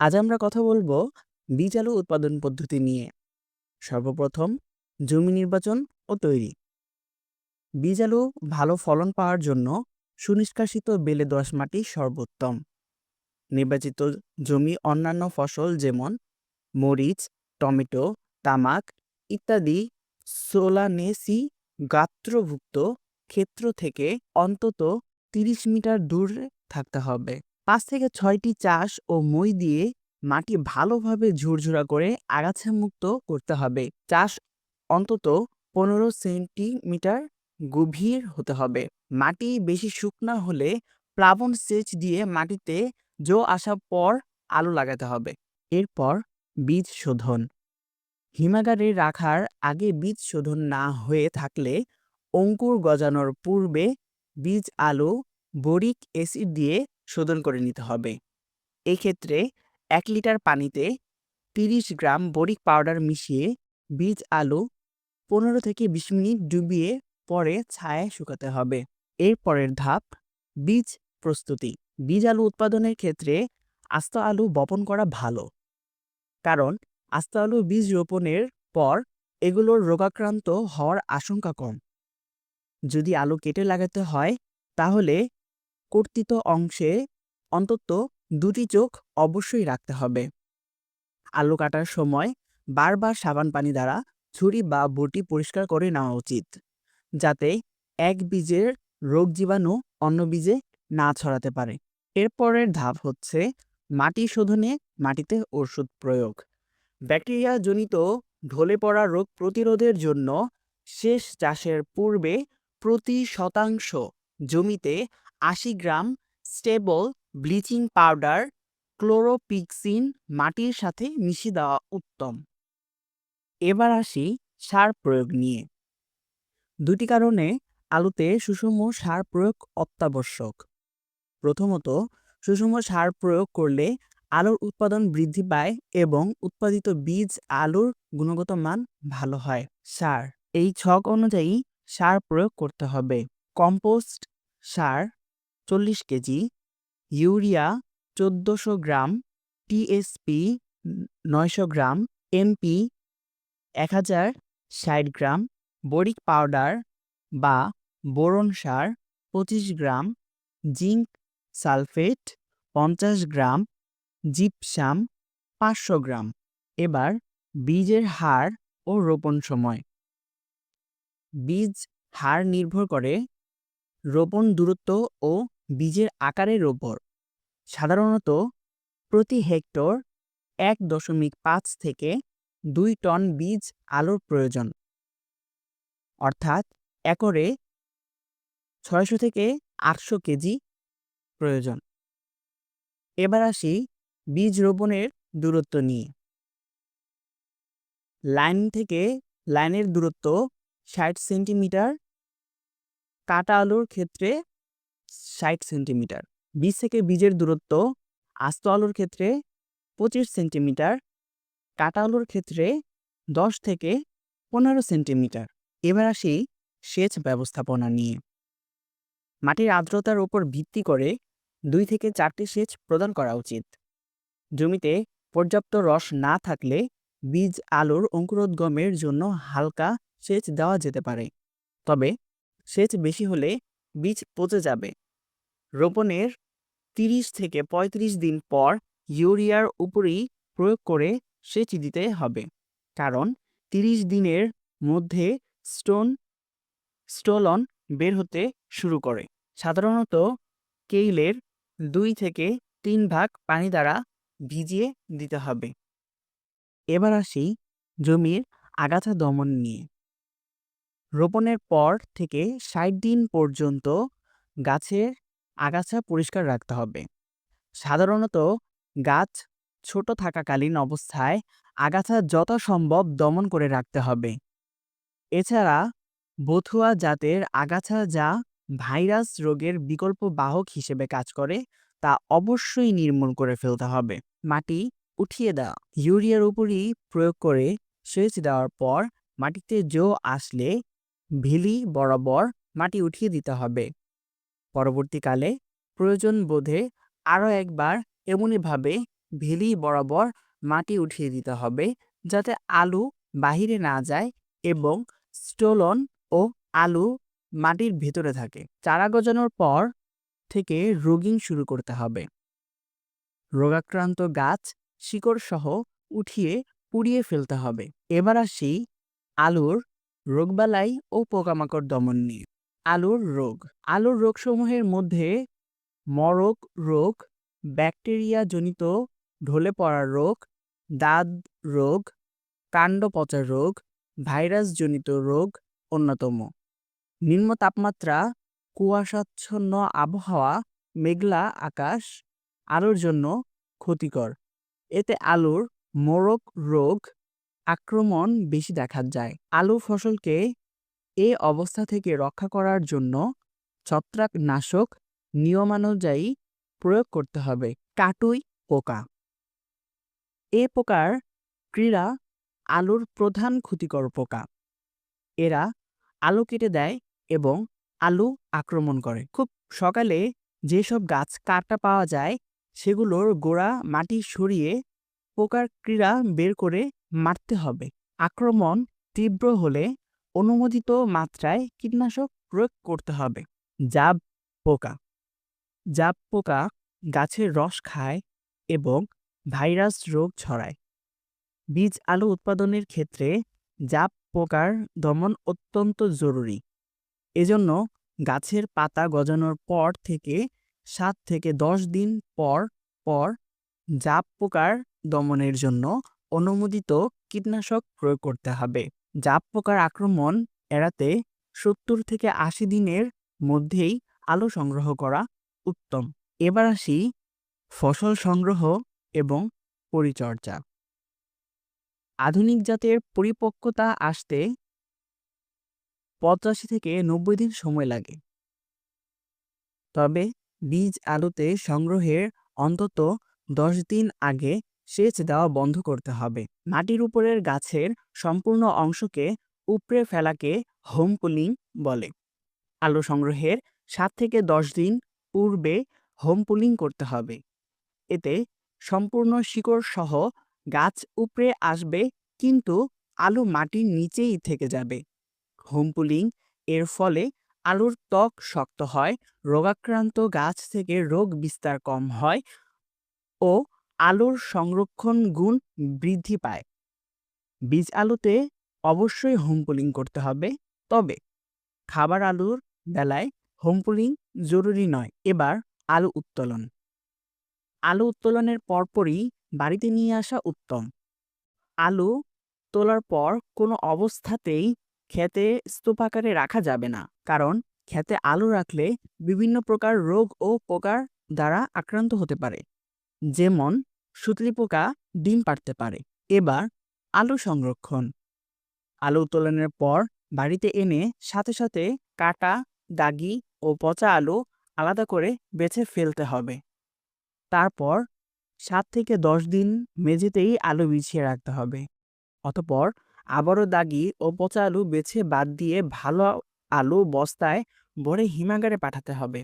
আজ আমরা কথা বলবো বীজ আলু উৎপাদন পদ্ধতি নিয়ে। সর্বপ্রথম জমি নির্বাচন ও তৈরি। বীজ আলু ভালো ফলন পাওয়ার জন্য সুনিষ্কাশিত বেলে দোআঁশ মাটি সর্বোত্তম। নির্বাচিত জমি অন্যান্য ফসল যেমন মরিচ, টমেটো, তামাক ইত্যাদি সোলানেসি গাত্রভুক্ত ক্ষেত্র থেকে অন্তত ৩০ মিটার দূরে থাকতে হবে। ৫ থেকে ৬টি চাষ ও মই দিয়ে মাটি ভালোভাবে ঝুরঝুরা করে আগাছা মুক্ত করতে হবে। চাষ অন্তত ১৫ সেন্টিমিটার গভীর হতে হবে। মাটি বেশি শুকনা হলে প্লাবন সেচ দিয়ে মাটিতে জো আসার পর আলু লাগাতে হবে। এরপর বীজ শোধন। হিমাগারে রাখার আগে বীজ শোধন না হয়ে থাকলে অঙ্কুর গজানোর পূর্বে বীজ আলু বোরিক অ্যাসিড দিয়ে শোধন করে নিতে হবে। এক্ষেত্রে ১ লিটার পানিতে ৩০ গ্রাম বোরিক পাউডার মিশিয়ে বীজ আলু ১৫ থেকে ২০ মিনিট ডুবিয়ে পরে ছায়ায় শুকাতে হবে। এর পরের ধাপ বীজ প্রস্তুতি। বীজ আলু উৎপাদনের ক্ষেত্রে আস্ত আলু বপন করা ভালো, কারণ আস্ত আলু বীজ রোপণের পর এগুলোর রোগাক্রান্ত হওয়ার আশঙ্কা কম। যদি আলু কেটে লাগাতে হয় তাহলে কর্তিত অংশে অন্তত ২টি চোখ অবশ্যই রাখতে হবে। আলু কাটার সময় বারবার সাবান পানি দ্বারা ছুরি বা বটি পরিষ্কার করে নেওয়া উচিত, যাতে এক বীজের রোগ জীবাণু অন্য বীজে না ছড়াতে পারে। এরপরের ধাপ হচ্ছে মাটি শোধনে মাটিতে ওষুধ প্রয়োগ। ব্যাকটেরিয়া জনিত ঢলে পড়া রোগ প্রতিরোধের জন্য শেষ চাষের পূর্বে প্রতি শতাংশ জমিতে ৮০ গ্রাম স্টেবল ব্লিচিং পাউডার ক্লোরোপিক্সিন মাটির সাথে মিশিয়ে দেওয়া উত্তম। এবার আসি সার প্রয়োগ নিয়ে। দুটি কারণে আলুতে সুষম সার প্রয়োগ অত্যাবশ্যক। প্রথমত, সুষম সার প্রয়োগ করলে আলুর উৎপাদন বৃদ্ধি পায় এবং উৎপাদিত বীজ আলুর গুণগত মান ভালো হয়। সার এই ছক অনুযায়ী সার প্রয়োগ করতে হবে। কম্পোস্ট সার ৪০ কেজি, ইউরিয়া ১৪০০ গ্রাম, টিএসপি ৯০০ গ্রাম, এমপি ১০৬০ গ্রাম, বোরিক পাউডার বা বোরন সার ২৫ গ্রাম, জিঙ্ক সালফেট ৫০ গ্রাম, জিপসাম ৫০০ গ্রাম। এবার বীজের হার ও রোপণ সময়। বীজ হার নির্ভর করে রোপণ দূরত্ব ও বীজের আকারের ওপর। সাধারণত প্রতি হেক্টর ১.৫ থেকে ২ টন বীজ আলুর প্রয়োজন, অর্থাৎ একরে ৬০০ থেকে ৮০০ কেজি প্রয়োজন। এবার আসি বীজ রোপণের দূরত্ব নিয়ে। লাইন থেকে লাইনের দূরত্ব ৬০ সেন্টিমিটার, কাটা আলুর ক্ষেত্রে ৬০ সেন্টিমিটার। বীজ থেকে বীজের দূরত্ব আস্ত আলুর ক্ষেত্রে ২৫ সেন্টিমিটার, কাটা আলুর ক্ষেত্রে ১০ থেকে ১৫ সেন্টিমিটার। এবার আসি সেচ ব্যবস্থাপনা নিয়ে। মাটির আর্দ্রতার উপর ভিত্তি করে ২ থেকে ৪টি সেচ প্রদান করা উচিত। জমিতে পর্যাপ্ত রস না থাকলে বীজ আলুর অঙ্কুরোদ্গমের জন্য হালকা সেচ দেওয়া যেতে পারে, তবে সেচ বেশি হলে বীজ পচে যাবে। রোপণের ৩০ থেকে ৩৫ দিন পর ইউরিয়ার উপরই প্রয়োগ করে সেচ দিতে হবে, কারণ ৩০ দিনের মধ্যে স্টোলন বের হতে শুরু করে। সাধারণত কেইলের ২ থেকে ৩ ভাগ পানি দ্বারা ভিজিয়ে দিতে হবে। এবার আসি জমির আগাছা দমন নিয়ে। রোপণের পর থেকে ৬০ দিন পর্যন্ত গাছের আগাছা পরিষ্কার রাখতে হবে। সাধারণত গাছ ছোট থাকাকালীন অবস্থায় আগাছা যথাসম্ভব দমন করে রাখতে হবে। এছাড়া বথুয়া জাতের আগাছা, যা ভাইরাস রোগের বিকল্প বাহক হিসেবে কাজ করে, তা অবশ্যই নির্মূল করে ফেলতে হবে। মাটি উঠিয়ে দেওয়া। ইউরিয়ার উপরই প্রয়োগ করে সেচ দেওয়ার পর মাটিতে জো আসলে ভিলি বরাবর মাটি উঠিয়ে দিতে হবে। পরবর্তীকালে প্রয়োজন বোধে আরও একবার এমনইভাবে ভেলি বরাবর মাটি উঠিয়ে দিতে হবে যাতে আলু বাহিরে না যায় এবং স্টোলন ও আলু মাটির ভেতরে থাকে। চারা গজানোর পর থেকে রোগিং শুরু করতে হবে। রোগাক্রান্ত গাছ শিকড় সহ উঠিয়ে পুড়িয়ে ফেলতে হবে। এবার আসি আলুর রোগবালাই ও পোকামাকড় দমন নিয়ে। আলুর রোগ। আলুর রোগসমূহের মধ্যে মরক রোগ, ব্যাকটেরিয়া জনিত ঢলে পড়া রোগ, দাদ রোগ, কাণ্ড পচা রোগ, ভাইরাস জনিত রোগ অন্যতম। নিম্ন তাপমাত্রা, কুয়াশাচ্ছন্ন আবহাওয়া, মেঘলা আকাশ আলুর জন্য ক্ষতিকর। এতে আলুর মরক রোগ আক্রমণ বেশি দেখা যায়। আলু ফসলকে এ অবস্থা থেকে রক্ষা করার জন্য ছত্রাকনাশক নিয়মানুযায়ী প্রয়োগ করতে হবে। কাটুই পোকা। এ পোকার ক্রীড়া আলুর প্রধান ক্ষতিকর পোকা। এরা আলু কেটে দেয় এবং আলু আক্রমণ করে। খুব সকালে যেসব গাছ কাটা পাওয়া যায় সেগুলোর গোড়া মাটি সরিয়ে পোকার ক্রীড়া বের করে মারতে হবে। আক্রমণ তীব্র হলে অনুমোদিত মাত্রায় কীটনাশক প্রয়োগ করতে হবে। জাব পোকা। জাব পোকা গাছের রস খায় এবং ভাইরাস রোগ ছড়ায়। বীজ আলু উৎপাদনের ক্ষেত্রে জাব পোকার দমন অত্যন্ত জরুরি। এজন্য গাছের পাতা গজানোর পর থেকে 7 থেকে 10 দিন পর পর জাব পোকার দমনের জন্য অনুমোদিত কীটনাশক প্রয়োগ করতে হবে। জাব পোকার আক্রমণ এড়াতে 70 থেকে 80 দিনের মধ্যেই আলু সংগ্রহ করা উত্তম। এবার আসি ফসল সংগ্রহ এবং পরিচর্যা। আধুনিক জাতের পরিপক্কতা আসতে 85 থেকে 90 দিন সময় লাগে। তবে বীজ আলুতে সংগ্রহের অন্তত 10 দিন আগে সেচ দেওয়া বন্ধ করতে হবে। মাটির উপরের গাছের সম্পূর্ণ অংশকে উপড়ে ফেলাকে হোম পুলিং বলে। আলু সংগ্রহের 7 থেকে 10 দিন পূর্বে হোম পুলিং করতে হবে। এতে সম্পূর্ণ শিকড় সহ গাছ উপড়ে আসবে কিন্তু আলু মাটির নিচেই থেকে যাবে। হোম পুলিং এর ফলে আলুর ত্বক শক্ত হয়, রোগাক্রান্ত গাছ থেকে রোগ বিস্তার কম হয় ও আলুর সংরক্ষণ গুণ বৃদ্ধি পায়। বীজ আলুতে অবশ্যই হোম পুলিং করতে হবে, তবে খাবার আলুর বেলায় হোম পুলিং জরুরি নয়। এবার আলু উত্তোলন। আলু উত্তোলনের পরপরই বাড়িতে নিয়ে আসা উত্তম। আলু তোলার পর কোনো অবস্থাতেই ক্ষেতে স্তূপ আকারে রাখা যাবে না, কারণ ক্ষেতে আলু রাখলে বিভিন্ন প্রকার রোগ ও পোকার দ্বারা আক্রান্ত হতে পারে, যেমন সুতলি পোকা ডিম পাড়তে পারে। এবার আলু সংরক্ষণ। আলু উত্তোলনের পর বাড়িতে এনে সাথে সাথে কাটা, দাগি ও পচা আলু আলাদা করে বেছে ফেলতে হবে। তারপর 7 থেকে 10 দিন মেঝেতেই আলু বিছিয়ে রাখতে হবে। অতঃপর আবারও দাগি ও পচা আলু বেছে বাদ দিয়ে ভালো আলু বস্তায় ভরে হিমাগারে পাঠাতে হবে।